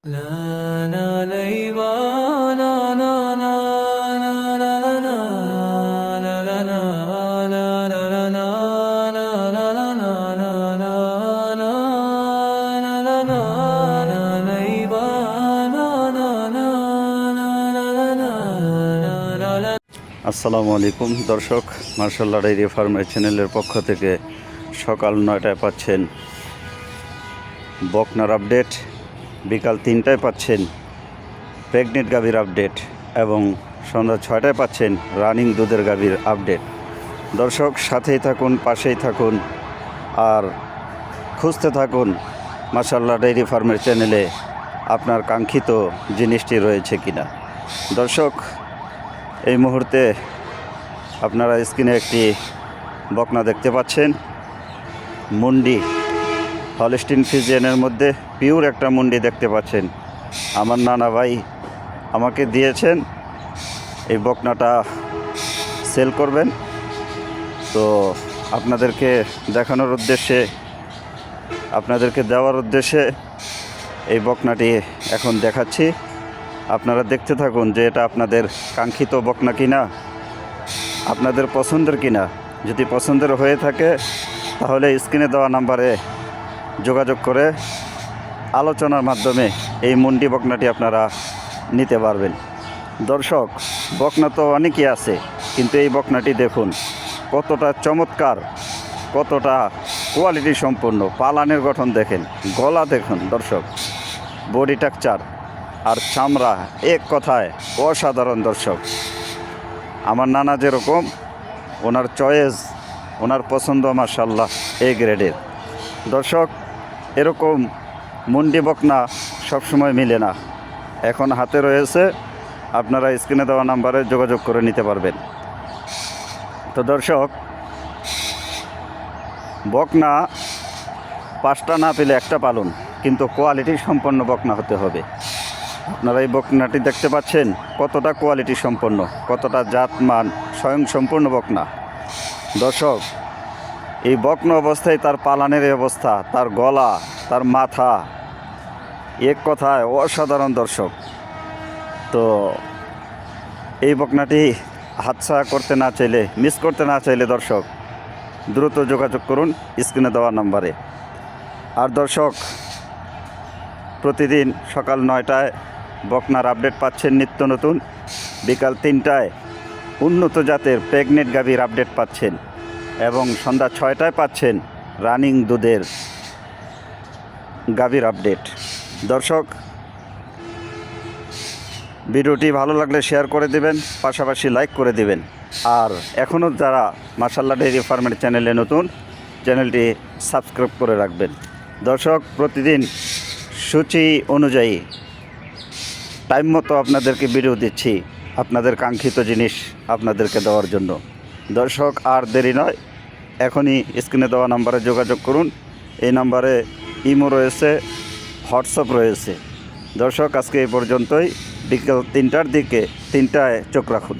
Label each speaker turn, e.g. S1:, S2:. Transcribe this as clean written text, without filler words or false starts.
S1: لا لا ليبا لا لا لا لا لا لا لا لا لا لا لا
S2: আসসালামু আলাইকুম দর্শক, মার্শাল্লাহ ডেইরি ফার্মের চ্যানেলের পক্ষ থেকে সকাল 9টায় পাচ্ছেন বকনার আপডেট, বিকাল 3টায় পাচ্ছেন প্রেগনেন্ট গাভীর আপডেট এবং সন্ধ্যা 6টায় পাচ্ছেন রানিং দুধের গাভীর আপডেট। দর্শক সাথেই থাকুন, পাশেই থাকুন আর খুঁজতে থাকুন মার্শাল্লাহ ডেইরি ফার্মের চ্যানেলে আপনার কাঙ্ক্ষিত জিনিসটি রয়েছে কিনা। দর্শক এই মুহূর্তে আপনারা স্ক্রিনে একটি বকনা দেখতে পাচ্ছেন, মুন্ডি হলস্টিন ফ্রিজিয়ানের মধ্যে পিওর একটা মুন্ডি দেখতে পাচ্ছেন। আমার নানা ভাই আমাকে দিয়েছেন এই বকনাটা সেল করবেন, তো আপনাদেরকে দেখানোর উদ্দেশ্যে, আপনাদেরকে দেওয়ার উদ্দেশ্যে এই বকনাটি এখন দেখাচ্ছি। আপনারা দেখতে থাকুন যে এটা আপনাদের কাঙ্ক্ষিত বকনা কিনা, আপনাদের পছন্দের কিনা। যদি পছন্দের হয়ে থাকে তাহলে স্ক্রিনে দেওয়া নাম্বারে যোগাযোগ করে আলোচনার মাধ্যমে এই মুন্ডি বকনাটি আপনারা নিতে পারবেন। দর্শক বকনা তো অনেকই আছে, কিন্তু এই বকনাটি দেখুন কতটা চমৎকার, কতটা কোয়ালিটি সম্পন্ন। পালানের গঠন দেখেন, গলা দেখুন দর্শক, বডি স্ট্রাকচার আর চামড়া এক কথায় অসাধারণ। দর্শক আমার নানা যেরকম, ওনার চয়েস, ওনার পছন্দ মাশাআল্লাহ এ গ্রেডের। দর্শক এরকম মুন্ডি বকনা সবসময় মিলে না, এখন হাতে রয়েছে, আপনারা স্ক্রিনে দেওয়া নাম্বারে যোগাযোগ করে নিতে পারবেন। তো দর্শক বকনা 5টা না পেলে একটা পালুন, কিন্তু কোয়ালিটি সম্পন্ন বকনা হতে হবে। আপনারা এই বকনাটি দেখতে পাচ্ছেন কতটা কোয়ালিটি সম্পন্ন, কতটা জাতমান স্বয়ংসম্পূর্ণ বকনা। দর্শক এই বকনা অবস্থায় তার পালানের এই অবস্থা, তার গলা, তার মাথা এক কথায় অসাধারণ। দর্শক তো এই বকনাটি হাতছাড়া করতে না চাইলে, মিস করতে না চাইলে দর্শক দ্রুত যোগাযোগ করুন স্ক্রিনে দেওয়া নাম্বারে। আর দর্শক প্রতিদিন সকাল 9টায় বকনার আপডেট পাচ্ছেন নিত্য নতুন, বিকাল 3টায় উন্নত জাতের প্রেগনেন্ট গাভীর আপডেট পাচ্ছেন এবং সন্ধ্যা 6টায় পাচ্ছেন রানিং দুধের গাভীর আপডেট। দর্শক ভিডিওটি ভালো লাগলে শেয়ার করে দেবেন, পাশাপাশি লাইক করে দিবেন। আর এখনও যারা মার্শাল্লাহ ডেইরি ফার্মের চ্যানেলে নতুন, চ্যানেলটি সাবস্ক্রাইব করে রাখবেন। দর্শক প্রতিদিন সূচি অনুযায়ী টাইম মতো আপনাদেরকে ভিডিও দিচ্ছি, আপনাদের কাঙ্ক্ষিত জিনিস আপনাদেরকে দেওয়ার জন্য। দর্শক আর দেরি নয়, এখনই স্ক্রিনে দেওয়া নাম্বারে যোগাযোগ করুন। এই নাম্বারে ইমো রয়েছে, হোয়াটসঅ্যাপ রয়েছে। দর্শক আজকে এই পর্যন্তই, বিকেল 3টার দিকে 3টায় চোখ রাখুন।